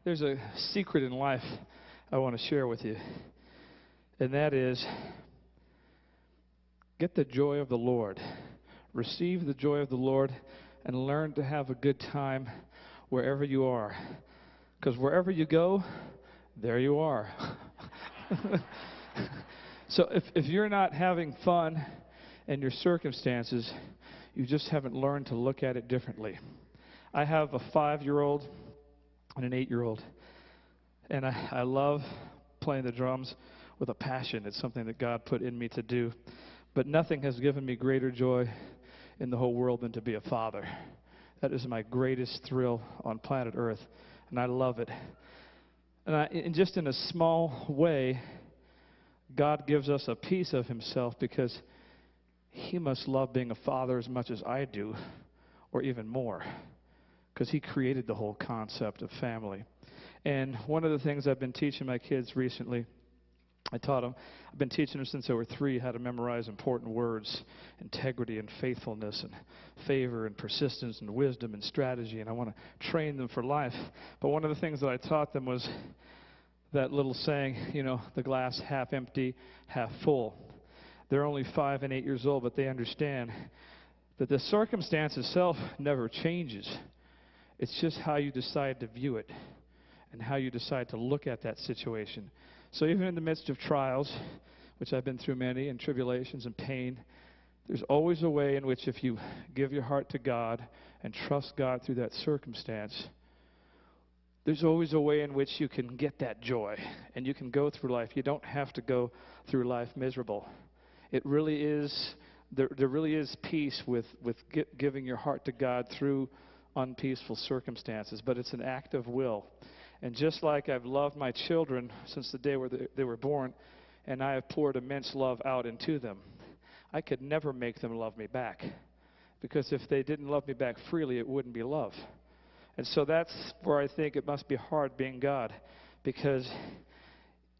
There's a secret in life I want to share with you, and that is get the joy of the Lord. Receive the joy of the Lord and learn to have a good time wherever you are. Because wherever you go, there you are. So if you're not having fun in your circumstances, you just haven't learned to look at it differently. I have a 5-year-old and an 8-year-old, and I love playing the drums with a passion. It's something that God put in me to do. But nothing has given me greater joy in the whole world than to be a father. That is my greatest thrill on planet Earth, and I love it. And just in a small way, God gives us a piece of himself because he must love being a father as much as I do, or even more, because he created the whole concept of family. And one of the things I've been teaching my kids recently, I've been teaching them since they were 3 how to memorize important words: integrity and faithfulness and favor and persistence and wisdom and strategy, and I want to train them for life. But one of the things that I taught them was that little saying, the glass half empty, half full. They're only 5 and 8 years old, but they understand that the circumstance itself never changes. It's just how you decide to view it and how you decide to look at that situation. So even in the midst of trials, which I've been through many, and tribulations and pain, there's always a way in which if you give your heart to God and trust God through that circumstance, there's always a way in which you can get that joy and you can go through life. You don't have to go through life miserable. It really is, there really is peace with giving your heart to God through unpeaceful circumstances, but it's an act of will. And just like I've loved my children since the day where they were born, and I have poured immense love out into them, I could never make them love me back. Because if they didn't love me back freely, it wouldn't be love. And so that's where I think it must be hard being God. Because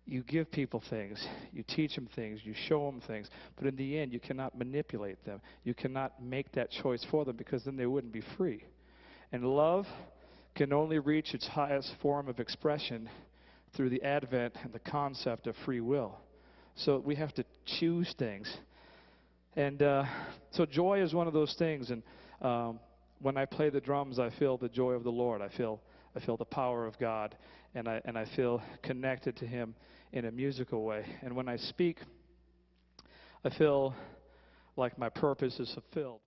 you give people things, you teach them things, you show them things, but in the end you cannot manipulate them. You cannot make that choice for them, because then they wouldn't be free. And love can only reach its highest form of expression through the advent and the concept of free will. So we have to choose things. And so joy is one of those things. And when I play the drums, I feel the joy of the Lord. I feel the power of God, and I feel connected to him in a musical way. And when I speak, I feel like my purpose is fulfilled.